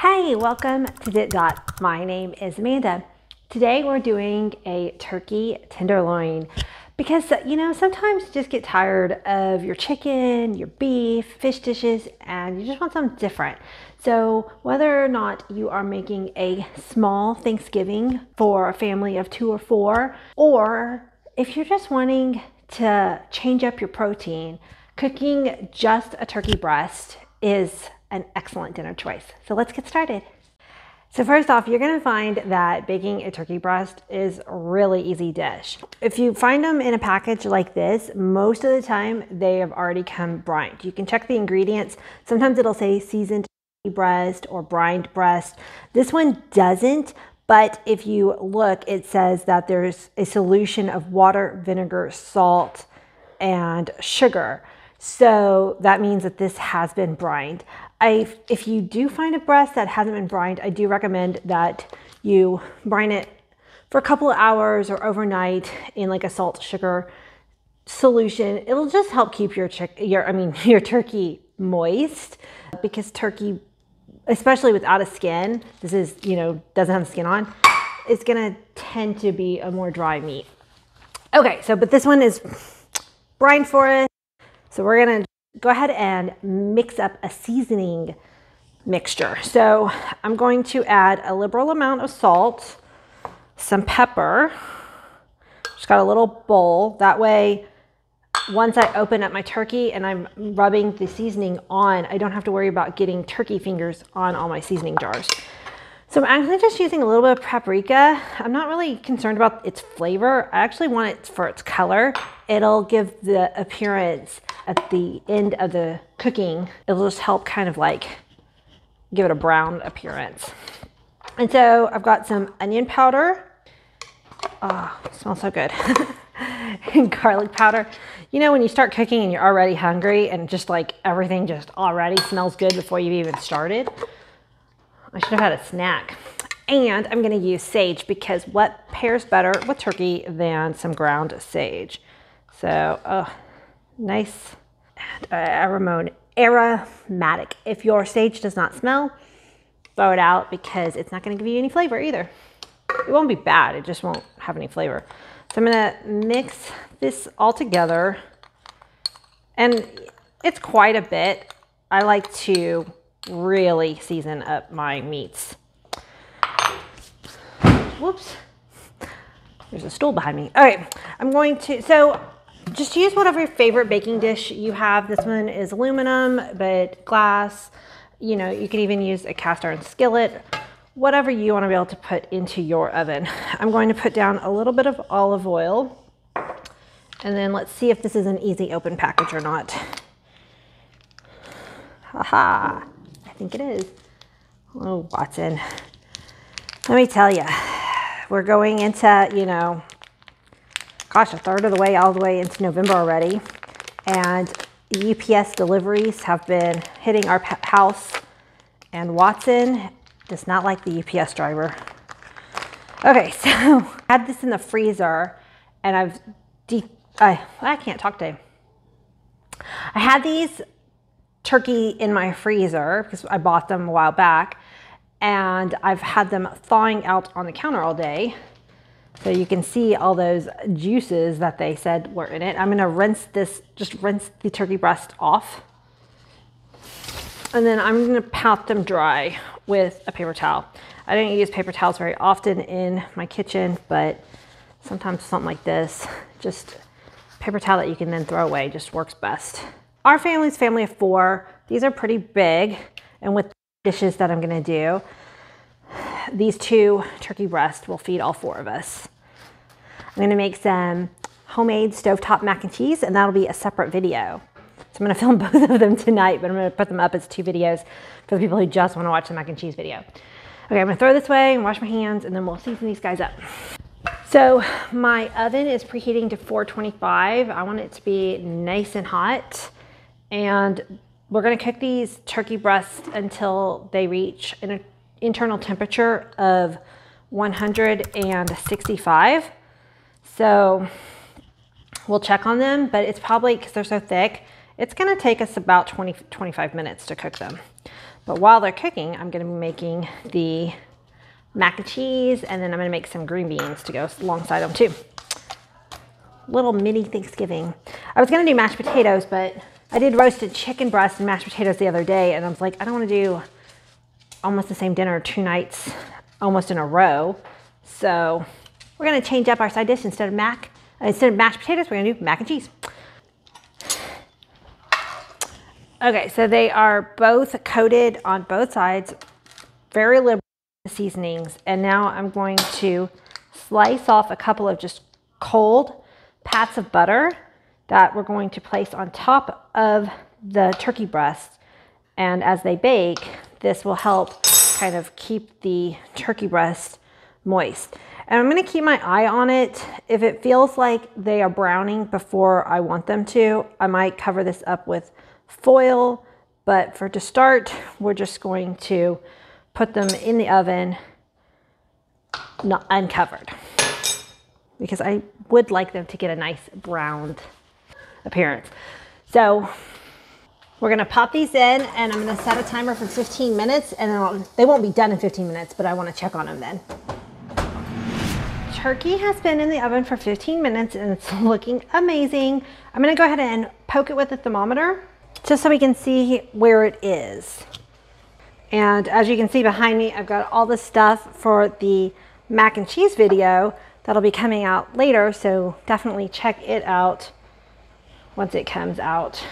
Hey, welcome to Dit Dot. My name is Amanda. Today we're doing a turkey tenderloin because, sometimes you just get tired of your chicken, your beef, fish dishes, and you just want something different. So whether or not you are making a small Thanksgiving for a family of 2 or 4, or if you're just wanting to change up your protein, cooking just a turkey breast is an excellent dinner choice. So let's get started. So first off, you're gonna find that baking a turkey breast is a really easy dish. If you find them in a package like this, most of the time they have already come brined. You can check the ingredients. Sometimes it'll say seasoned turkey breast or brined breast. This one doesn't, but if you look, it says that there's a solution of water, vinegar, salt, and sugar. So that means that this has been brined. If you do find a breast that hasn't been brined, I do recommend that you brine it for a couple of hours or overnight in like a salt sugar solution. It'll just help keep your turkey moist, because turkey, especially without a skin, this is, doesn't have skin on, it's gonna tend to be a more dry meat. Okay, but this one is brined for us. So we're gonna go ahead and mix up a seasoning mixture. So I'm going to add a liberal amount of salt, some pepper. Just got a little bowl. That way, once I open up my turkey and I'm rubbing the seasoning on, I don't have to worry about getting turkey fingers on all my seasoning jars. So I'm actually just using a little bit of paprika. I'm not really concerned about its flavor. I actually want it for its color. It'll give the appearance at the end of the cooking. It'll just help kind of like give it a brown appearance. And so I've got some onion powder. Oh, it smells so good. And garlic powder. You know, when you start cooking and you're already hungry and just like everything just already smells good before you've even started. I should have had a snack. And I'm gonna use sage, because what pairs better with turkey than some ground sage? So, nice and aromatic. If your sage does not smell, throw it out, because it's not gonna give you any flavor either. It won't be bad, it just won't have any flavor. So I'm gonna mix this all together, and it's quite a bit. I like to really season up my meats. Whoops, there's a stool behind me. All right, I'm going to, so just use whatever your favorite baking dish you have. This one is aluminum, but glass. You can even use a cast iron skillet, whatever you want to be able to put into your oven. I'm going to put down a little bit of olive oil, and then let's see if this is an easy open package or not. Haha. I think it is. Oh, Watson. Let me tell you, we're going into, gosh, a third of the way, all the way into November already. And the UPS deliveries have been hitting our house, and Watson does not like the UPS driver. Okay, so I had this in the freezer, and I can't talk today. I had these turkey in my freezer because I bought them a while back, and I've had them thawing out on the counter all day. So you can see all those juices that they said were in it. I'm gonna rinse the turkey breast off. And then I'm gonna pat them dry with a paper towel. I don't use paper towels very often in my kitchen, but sometimes something like this, just paper towel that you can then throw away, just works best. Our family's family of 4. These are pretty big, and with the dishes that I'm gonna do, these 2 turkey breasts will feed all 4 of us. I'm gonna make some homemade stovetop mac and cheese, and that'll be a separate video. So I'm gonna film both of them tonight, but I'm gonna put them up as 2 videos for the people who just wanna watch the mac and cheese video. Okay, I'm gonna throw this away and wash my hands, and then we'll season these guys up. So my oven is preheating to 425. I want it to be nice and hot. And we're gonna cook these turkey breasts until they reach an internal temperature of 165. So we'll check on them, but it's probably, because they're so thick, it's gonna take us about 20-25 minutes to cook them. But while they're cooking, I'm gonna be making the mac and cheese, and then I'm gonna make some green beans to go alongside them too. Little mini Thanksgiving. I was gonna do mashed potatoes, but I did roasted chicken breast and mashed potatoes the other day, and I was like, I don't wanna do almost the same dinner 2 nights almost in a row. So we're gonna change up our side dish. Instead of mashed potatoes, we're gonna do mac and cheese. Okay, so they are both coated on both sides, very liberal seasonings. And now I'm going to slice off a couple of just cold pats of butter that we're going to place on top of the turkey breast. And as they bake, this will help kind of keep the turkey breast moist. And I'm gonna keep my eye on it. If it feels like they are browning before I want them to, I might cover this up with foil, but to start, we're just going to put them in the oven, not uncovered, because I would like them to get a nice browned appearance. So we're gonna pop these in, and I'm gonna set a timer for 15 minutes, and then they won't be done in 15 minutes, but I wanna check on them then. Turkey has been in the oven for 15 minutes and it's looking amazing. I'm gonna go ahead and poke it with the thermometer just so we can see where it is. And as you can see behind me, I've got all the stuff for the mac and cheese video that'll be coming out later, so definitely check it out once it comes out.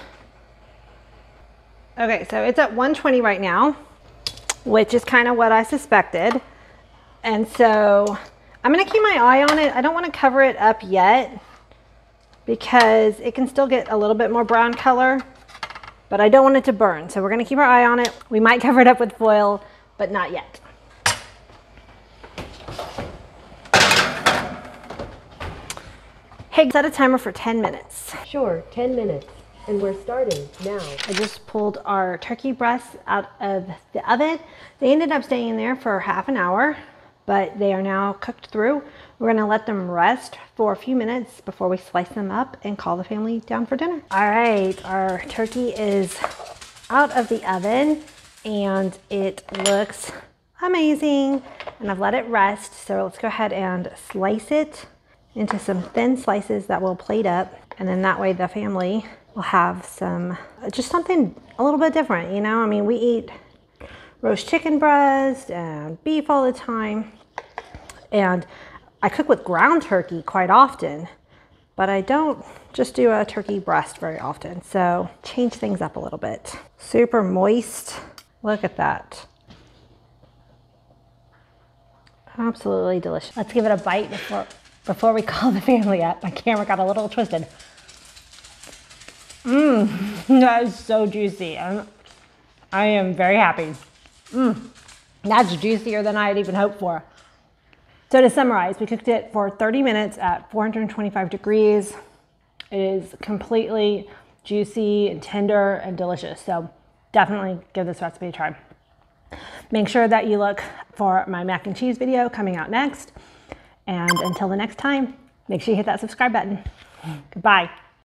Okay, so it's at 120 right now, which is kind of what I suspected. And so I'm gonna keep my eye on it. I don't wanna cover it up yet because it can still get a little bit more brown color, but I don't want it to burn. So we're gonna keep our eye on it. We might cover it up with foil, but not yet. Hey, set a timer for 10 minutes. Sure, 10 minutes. And we're starting now. I just pulled our turkey breasts out of the oven. They ended up staying in there for half an hour, but they are now cooked through. We're gonna let them rest for a few minutes before we slice them up and call the family down for dinner. All right, our turkey is out of the oven and it looks amazing. And I've let it rest, so let's go ahead and slice it into some thin slices that we'll plate up. And then that way the family will have just something a little bit different, you know? I mean, we eat roast chicken breast and beef all the time. And I cook with ground turkey quite often, but I don't just do a turkey breast very often. So change things up a little bit. Super moist. Look at that. Absolutely delicious. Let's give it a bite before we call the family up. My camera got a little twisted. That is so juicy. I am very happy. That's juicier than I had even hoped for. So to summarize, we cooked it for 30 minutes at 425 degrees. It is completely juicy and tender and delicious. So definitely give this recipe a try. Make sure that you look for my mac and cheese video coming out next. And until the next time, make sure you hit that subscribe button. Goodbye.